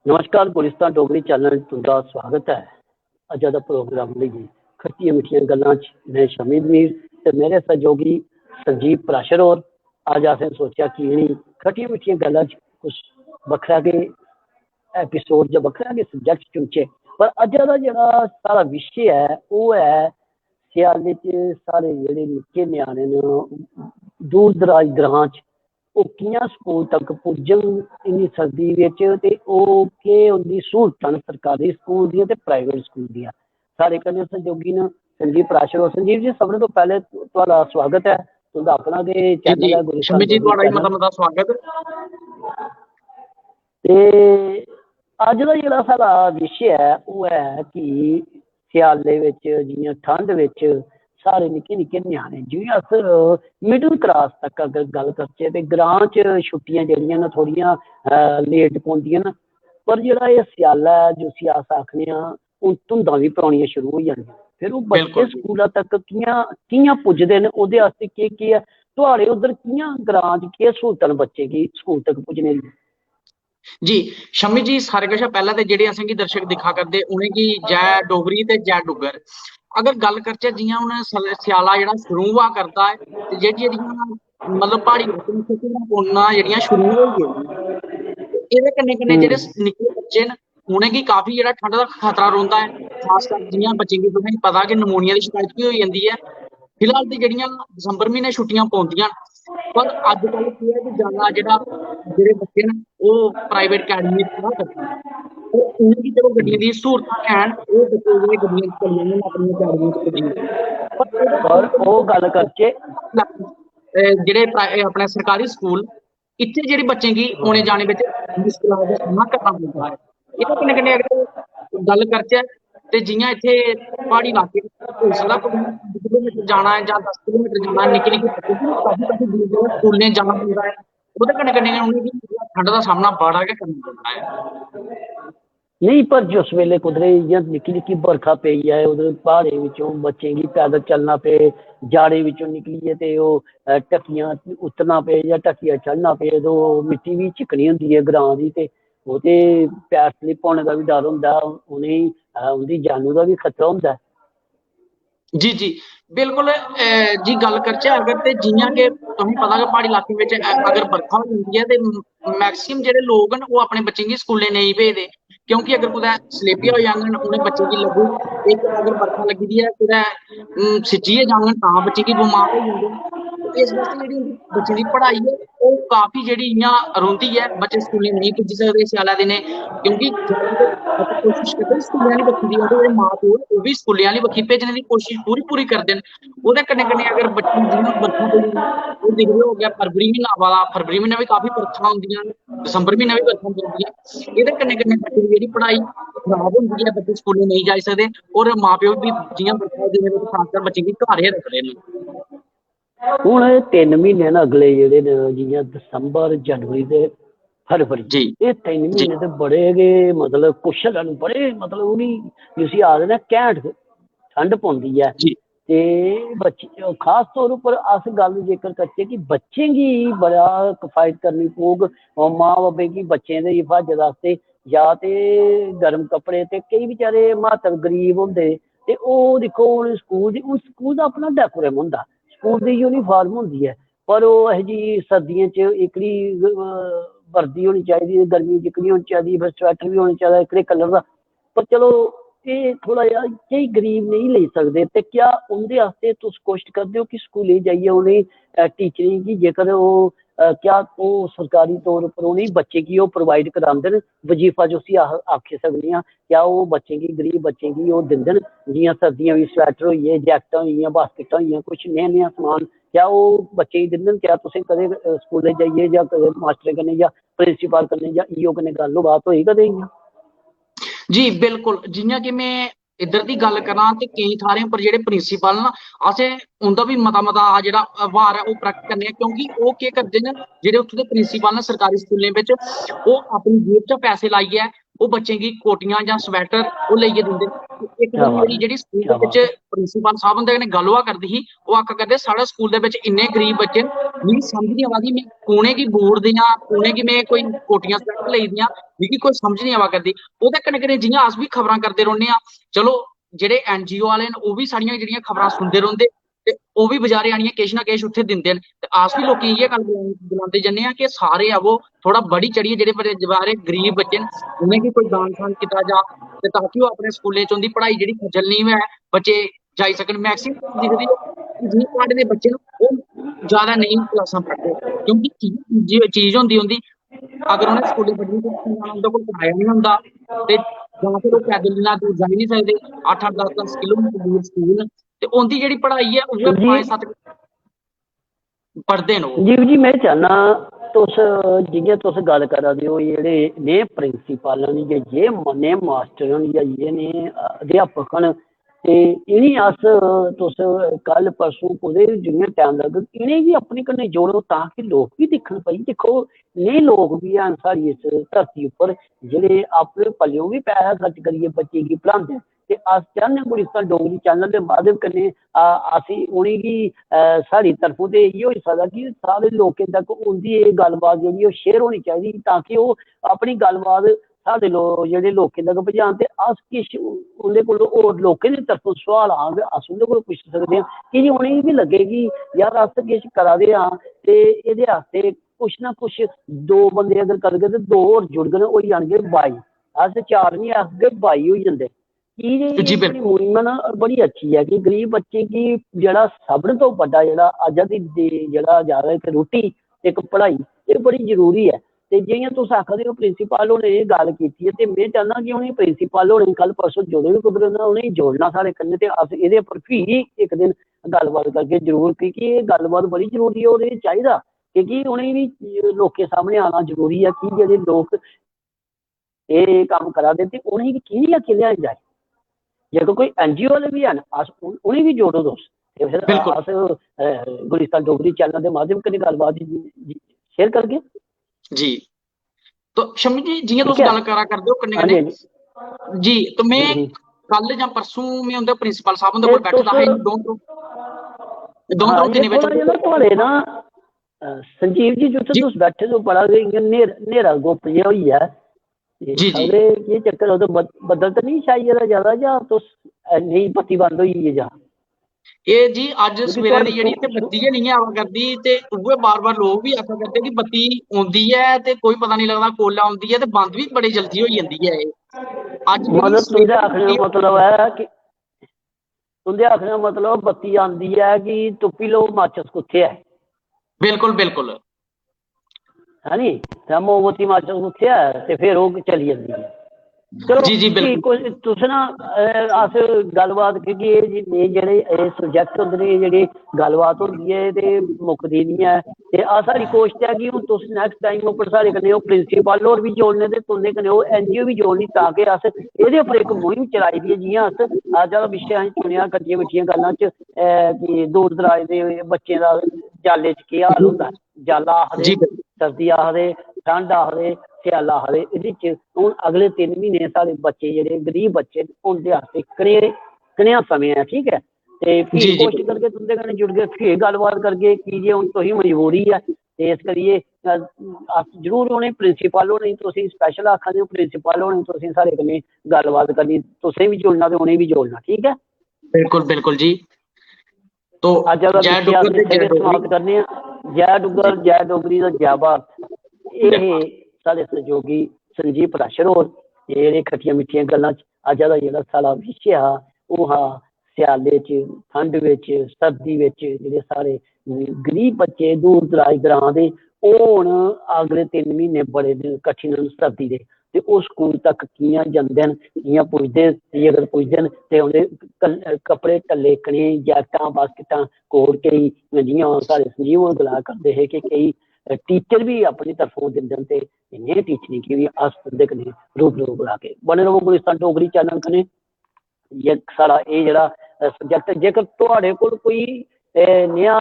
नमस्कार गुलिस्तान डोगरी चैनल तुंदा स्वागत है। अज का प्रोग्राम लेइए खट्टियां मिठियां गल्लां मैं शमी मीर ते मेरे सहयोगी संजीव प्राशर और अज असें सोचा कि इन्हीं खट्टियां मिठियां गल्लां कुछ बखरा के एपीसोड या बखरा के सब्जैक्ट चुनचे। पर अज का जेह्ड़ा साढ़ा विशे है वह है स्याले च साढ़े जेह्ड़े निक्के ञ्याणे न दूर दराज ग्रां च ओह् कि'यां स्कूल तक पुज्जन इन्नी सर्दी बिच ते ओह् केह् उं'दी स्हूलतां न सरकारी स्कूल दियां ते प्राइवेट स्कूल दियां। साढ़े कन्नै सहयोगी न संजीव प्राशर और संजीव जी सभनें तो पैह्ले तुहाड़ा स्वागत है। तुं'दा अपना गै चैनल है गुलिस्तान शमी जी, डोगरी तुहाड़ा चैनल। मता स्वागत। ते अज्ज दा जेह्ड़ा साढ़ा विशे है ओह् है कि स्याले बिच जि'यां ठंड बिच साढ़े निक्के निक्के ञ्याणे जि'यां अस मिडल क्लास तक अगर गल्ल करचै ते ग्रां च छुट्टियां जेह्ड़ियां न थोह्ड़ियां लेट पौंदियां न। पर जेह्ड़ा एह् स्याला ऐ जिसी अस आखने आं हून धुंदां बी पौनियां शुरू होई जानियां। फिर ओह् बच्चे बिल्कुल जी। स्कूला तक कि'यां पुजदे न ओह्दे आस्तै केह् ऐ तुआढ़े उद्धर कि'यां ग्रां च केह् स्हूलतां न बच्चे गी स्कूल तक पुज्जने दी? जी शमी जी, सारे कशा पैह्लें ते जेह्ड़े असेंगी दर्शक दिक्खा करदे उ'नेंगी जै डोगरी ते जै डुग्गर। अगर गल्ल करचै जि'यां हून स्याला जेह्ड़ा शुरू होआ करदा है ते जेह्ड़ियां मतलब प्हाड़ी लाके न छुट्टियां पौना जेह्ड़ियां शुरू होई गेदियां। एह्दे कन्नै कन्नै जेह्ड़े निक्के बच्चे न उ'नेंगी काफी जेह्ड़ा ठंड दा खतरा रौंह्दा है। खासकर जि'यां बच्चें गी तुसेंगी पता कि नमोनिया दी शिकायत बी होई जंदी है। फिलहाल ते जेह्ड़ियां दसंबर म्हीने छुट्टियां पौंदियां न, पर अजकल केह् है कि जादा जेह्ड़े बच्चे न ओह् प्राइवेट अकैडमी च पढ़ा करदे न। ते उ'नेंगी चलो गड्डियें दी स्हूलतां हैन, ओह् बच्चे जेह्ड़े गड्डियें च चली जंदे न अपनी अकैडमी च पुज्जी जंदे न। पर एह्दे पर कन्नै ओह् गल्ल करचै जेह्ड़े अपने सरकारी स्कूल इत्थै जेह्ड़े बच्चें गी औने जाने बिच मुश्कलां दा सामना करना पौंदा है। एह्दे कन्नै कन्नै अगर गल्ल करचै ते जि'यां इत्थै प्हाड़ी लाके होई सकदा कुदै 5 किलोमीटर जाना है जां 10 किलोमीटर जाना है, निक्के निक्के बच्चे गी काफी दूर दूर स्कूलें जाना पौंदा है। ओह्दे कन्नै कन्नै उ'नेंगी ठंड दा सामना बड़ा गै करना पौंदा है। नहीं पर जिस वेले कुदरे इ'यां निक्की निक्की बरखा पेई जाए उधर प्हाड़ें बिचों बच्चें गी पैदल चलना पे जाड़े बिचों निकलिए ते ओह् ढक्कियां उतरना पे जां ढक्कियां चढ़ना पे ते ओह् मिट्टी बी चिकनी होंदी है ग्रां दी ते ओह् ते पैर स्लिप होने दा बी डर होंदा उ'नेंगी उं'दी जानू दा बी खतरा होंदा है। जी जी बिल्कुल। जी गल्ल करचै अगर ते जि'यां कि तुसेंगी पता कि प्हाड़ी लाकें बिच अगर बरखा होई जंदी है ते मैक्सिमम जेह्ड़े लोग न ओह् अपने बच्चें गी स्कूलें नेईं भेजदे, क्योंकि अगर कुदै सलेपियां होई जाङन उ'नें बच्चें गी लग्गग। एक अगर बरखा लग्गी दी है कुदै सिज्जियै जाङन तां बच्चे गी बमार होई जंदे न। ते इस बास्तै जेह्ड़ी उं'दी बच्चें दी पढ़ाई है ओह् काफी जेह्ड़ी इ'यां रौंह्दी है। बच्चे स्कूलें नेईं पुज्जी सकदे स्याले दिनें, क्योंकि जादा ते बच्चे कोशिश करदे स्कूलें आह्ली बक्खी दी, जेह्ड़े मां प्यो ओह् बी स्कूलें आह्ली बक्खी भेजने दी कोशिश पूरी करदे न। ओह्दे कन्नै कन्नै अगर बच्चे जि'यां बरखा पेई जाए, ओह् दिखदे हो गया फरवरी म्हीना आवा दा, फरवरी म्हीने बी काफी बरखा होंदियां न, दिसंबर म्हीने बी बरखा पौंदी है। एह्दे कन्नै कन्नै बच्चे दी जेह्ड़ी पढ़ाई खराब होंदी है, बच्चे स्कूलें नेईं जाई सकदे और मां प्यो बी जि'यां बरखा दे दिनें बिच खासकर बच्चें गी घर गै रखदे न। हून 3 म्हीने न अगले जेह्ड़े न जि'यां दिसंबर जनवरी ते फरवरी जी एह् 3 जी म्हीने ते बड़े गै मतलब कुशल न, बड़े मतलब उ'नेंगी जिसी आखदे न घैंट ठंड पौंदी ऐ। जी ते बच्चे खास तौर उप्पर अस गल्ल जेकर करचै कि बच्चें गी बड़ा कफायत करनी पौग मां बब्बें गी बच्चें दे हिफाजत आस्तै जां ते गर्म कपड़े ते केईं बेचारे म्हातब गरीब होंदे ते ओह् दिक्खो हून स्कूल दा अपना डेकोरम होंदा, स्कूल दी यूनीफार्म होंदी है, पर ओह् एहो जी सर्दियें च एह्कड़ी वर्दी होनी चाहिदी, गर्मियें च एह्कड़ी होनी चाहिदी, फिर स्वैटर बी होना चाहिदा एह्कड़े कलर दा। पर चलो एह् थोड़ा जेहा केईं गरीब नहीं लेई सकदे ते क्या उं'दे आस्तै तुस कोशट करदे हो कि स्कूलें जाइयै उ'नेंगी टीचरें गी जेकर ओह् क्या ओह् सरकारी तौर उप्पर उ'नेंगी बच्चें गी ओह् प्रोवाइड करांदे न वजीफा जिसी आखी सकने आं, क्या ओह् बच्चें गी गरीब बच्चें गी ओह् दिंदे न जि'यां सर्दियां बी स्वैटर होई गे, जैकटां होई गेइयां, बास्केटां होई गेइयां, कुछ नेहा समान क्या ओह् बच्चें गी दिंदे न? क्या तुसें कदें स्कूलें जाइयै जां कदें मास्टरें कन्नै जां प्रिंसीपल कन्नै जां ईओ कन्नै गल्ल बात होई कदें इ'यां? जी बिल्कुल। जि'यां कि मैं इद्धर दी गल्ल करां ते केईं थाह्रें उप्पर जेह्ड़े प्रिंसीपल न असें उं'दा बी मता जेह्ड़ा व्यवहार ऐ ओह् परख करने आं, क्योंकि ओह् केह् करदे न जेह्ड़े उत्थूं दे प्रिंसीपल न सरकारी स्कूलें बिच, ओह् अपनी जेब चा पैसे लाइयै ओह् बच्चें गी कोटियां जां स्वैटर ओह् लेइयै दिंदे न। ਇੱਕ ਦਿਨ ਮੇਰੀ ਜਿਹੜੀ ਸਕੂਲ ਦੇ ਵਿੱਚ ਪ੍ਰਿੰਸੀਪਲ ਸਾਹਿਬ ਹੁੰਦੇ ਨੇ ਗੱਲਬਾਤ ਕਰਦੀ ਸੀ, ਉਹ ਆਖਿਆ ਕਰਦੇ ਸਾਡੇ ਸਕੂਲ ਦੇ ਵਿੱਚ ਇੰਨੇ ਗਰੀਬ ਬੱਚੇ ਨੇ, ਮੈਨੂੰ ਸਮਝ नहीं आवा मैं कोने की बोर्ड दियां कोने की मैं कोई कोटियां सैट लई दियां मिगी कोई समझ नहीं आवा करदी। ओहदे कन्नै कन्नै जियां अस भी खबरां करदे रौंह्ने आ, चलो जेह्ड़े NGO वाले न ओह भी साड़ियां जेह्ड़ियां खबरां सुनदे रौंह्दे ते ओह भी बजारे आनियै किश ना किश उत्थे दिंदे न ते अस भी लोकें इ'यै गल्ल गलांदे जन्ने आं कि सारे आवो थोड़ा बड़ी चढ़ियै जेह्ड़े बजारे गरीब बच्चे न उ'नेंगी कोई दान शान कीता जा ते ताकि ओह् अपने स्कूलें च उं'दी पढ़ाई जेह्ड़ी खज्जल नेईं होऐ, बच्चे जाई सकन। मैक्सिमम दिखदे जि'यां प्हाड़े दे बच्चे न ओह् ज्यादा नहीं क्लासां पढ़दे क्योंकि चीज होंदी उं'दी अगर उ'नें स्कूलें पढ़नी ते उं'दे कोल कराया नहीं होंदा ते जां फिर ओह् पैदल इन्ना दूर जाई नहीं सकदे, 8-8 10-10 किलोमीटर दूर स्कूल न ते उं'दी जेह्ड़ी पढ़ाई ऐ उ'ऐ 5-7 पढ़दे न ओह्। जी मैं चाहना तुस जियां तुस गल्ल करा दे हो जेह्ड़े ने प्रिंसीपल न जां जे ने मास्टर न जां जे ने अध्यापक न ते इ'नें अस तुस कल परसों कुदै जियां टैम लग्गग इ'नेंगी अपने कन्नै जोड़ो ताकि लोग भी दिक्खन भाई दिक्खो नेह् लोग भी हैन साढ़ी इस धरती उप्पर जेह्ड़े अपने पल्लेओं भी पैसा खर्च करियै बच्चे गी पढ़ांदे न ते अस चाह्न्ने गुलिस्तान डोगरी चैनल दे माध्यम कन्नै अस उ'नेंगी साढ़ी तरफों ते इ'यै होई सकदा कि सारे लोकें तक उं'दी एह् गल्लबात जेह्ड़ी ओह् शेयर होनी चाहिदी ताकि ओह् अपनी गल्लबात साढ़े जेह्ड़े लोकें तक पजान ते अस किश उं'दे कोल होर लोकें दी तरफों सोआल आग अस उं'दे कोल पुच्छी सकदे आं कि जे उ'नेंगी बी लग्गे कि यार अस किश करा दे आं ते एह्दे आस्तै कुछ ना कुछ दो बंदे अगर करगे ते दो होर जुड़ङन होई जाਣਗੇ 22 अस 4 नहीं आखगे 22 होई जंदे की जे जी एह् जेह्ड़ी बिल्कुल मुहिम ना बड़ी अच्छी है कि गरीब बच्चे गी जेह्ड़ा सभनें तो बड्डा जेह्ड़ा अज्ज दी जेह्ड़ा ज्यादा इक रुट्टी इक पढ़ाई एह् बड़ी जरूरी है ते जियां तुस आखा दे हो प्रिंसीपल होरें एह् गल्ल कीती है ते में चाह्न्ना कि उ'नेंगी प्रिंसीपल होरें कल परसों जोड़े बी कुदरे उ'नेंगी जोड़ना साढ़े कन्नै ते अस एह्दे उप्पर फ्ही इक दिन गल्लबात करगे जरूर क्योंकि एह् गल्लबात बड़ी जरूरी है और एह् चाहिदा क्योंकि उ'नेंगी बी लोकें सामने आना जरूरी है कि जेह्ड़े लोक एह् कम्म करा दे ते उ'नेंगी की निं अग्गें लेआया जाए जेकर कोई NGO वाले भी हैन अस उ'नेंगी भी जोड़ो तुस ते फिर बिल्कुल अस गुलिस्तान डोगरी चैनल के माध्यम कन्नै गल्लबात शेयर करगे जी। तो शम्मी जी जियां तुस ठीक है गल्ल करा करदे हो कन्नै हाँ कन्नै जी जी तो मैं हाँ जी कल जां परसों में उं'दे प्रिंसीपल साहब उं'दे ते कोल बैठे दा तुस हा इन दो हाँ त्रो ये दिनें बिच थोड़ा उं'दे जेहा ना कोल थुआढ़े ना संजीव जी जित्थै जी तुस बैठे दे बड़ा गै इ'यां न्हेरा गुप्त जेहा होई गेआ ते जी जी खबरै केह् चक्कर ओह्दा बद्दल ते नहीं छाई गेदा ज्यादा जां तुस नेईं बत्ती बंद होई गेई जां एह् जी अज्ज क्योंकि सवेरे दी थुआढ़ी जेह्ड़ी इत्थै बत्ती गै निं आवा करदी ते उ'ऐ बार-बार लोग भी आखा करदे कि बत्ती औंदी ऐ ते कोई पता नहीं लगदा कोल्ले औंदी ऐ ते बंद भी बड़ी जल्दी होई जंदी ऐ एह् अज्ज जेह्ड़ी मतलब तुं'दे सवेरे दी आखने बत्ती दा मतलब है कि तुं'दे आखने दा मतलब बत्ती आंदी है कि तुप्पी लो माचस कुत्थै है बिल्कुल बिल्कुल है नी ते मोमबत्ती माचस कुत्थै है ते फिर ओह् चली जंदी है चलो जी जी ठीक बिल्कुल तुस ना अस गल्लबात क्योंकि एह् जेह्ड़े सब्जैक्ट होंदे ने जेह्ड़ी गल्लबात होंदी है ते मुकदी निं ऐ ते साढ़ी कोशट है कि हून तुस नैक्सट टाइम उप्पर साढ़े कन्नै ओह् प्रिंसीपल होर बी जोड़ने ते तुं'दे कन्नै ओह् NGO बी जोड़नी ताकि अस एह्दे उप्पर इक मुहिम चलाई दी ऐ जियां अस अज्ज दा विशे असें चुनेआ खट्टियां मिट्ठियां गल्लां च कि दूर दराज दे बच्चें दा जाले च केह् हाल होंदा जाला आखदे जी बिल्कुल सर्दी आखदे ठंड आखदे स्याला आखदे एह्दे च हून अगले 3 म्हीने साढ़े बच्चे जेह्ड़े गरीब बच्चे न उं'दे आस्तै कनेहा समें ऐ ठीक ऐ ते फ्ही जी जी कोशिश करगे तुं'दे कन्नै जुड़गे फ्ही गल्लबात करगे की जे हून तुसें मजबूरी ऐ ते इस करियै अस जरूर उ'नें प्रिंसीपल होरें तुसें स्पैशल आखा दे प्रिंसीपल होरें तुसें साढ़े कन्नै गल्लबात करनी तुसें बी जुड़ना ते उ'नें बी जोड़ना ठीक ऐ बिल्कुल बिल्कुल जी तो अज्ज दा जय विशे अस डुग्गर ते इत्थै जय गै डोगरी समाप्त करने आं जय डुग्गर जय डोगरी ते जय भारत एह् हे बिल्कुल साढ़े सहयोगी संजीव पराशर होर जेह्ड़े खट्टियां मिट्ठियां गल्लां च अज्ज दा जेह्ड़ा साढ़ा विशे हा ओह् हा स्याले च ठंड बिच सर्दी बिच जेह्ड़े साढ़े गरीब बच्चे दूर दराज ग्रांऽ दे ओह् हून अगले 3 म्हीने बड़े कठिन न सर्दी दे ते ओह् स्कूल तक कि'यां जंदे न कि'यां पुजदे जेकर पुजदे न ते उं'दे कपड़े टल्ले कनेह् जैकटां बास्कटां कोट केईं जि'यां साढ़े संजीव होर गला करदे हे कि केईं टीचर भी अपनी तरफों दिंदे न ते इ'नें टीचरें गी बी अस तुं'दे कन्नै रूबरू करा के बने रवो गुलिस्तान डोगरी चैनल कन्नै साढ़ा एह् जेह्ड़ा सब्जैक्ट जेकर थुआढ़े कोल कोई नेहा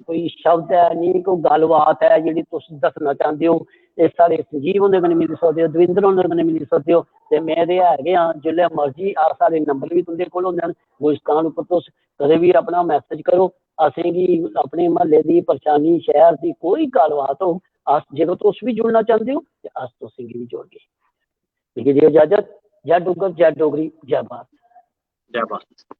कोई शब्द है नेही कोई गल्लबात है जेह्ड़ी तुस दस्सना चांह्दे हो इस साढ़े संजीव होंदे कन्नै मिली सकदे हो, दविंदर होंदे कन्नै मिली सकदे हो, ते मेरे हैगे हाँ जिसले मर्जी साढ़े नंबर भी तुंदे कोल होंदे न, गुलिस्तान उप्पर तुस कदें भी अपना मैसेज करो, असेंगी अपने म्हल्ले दी परेशानी शहर दी कोई गल्लबात हो, अस जेकर तुस भी जुड़ना चाहते हो ते अस तुसेंगी भी जोड़गे। मिगी दियो इजाजत। जय डुग्गर, जय डोगरी, जय भारत। जय भारत।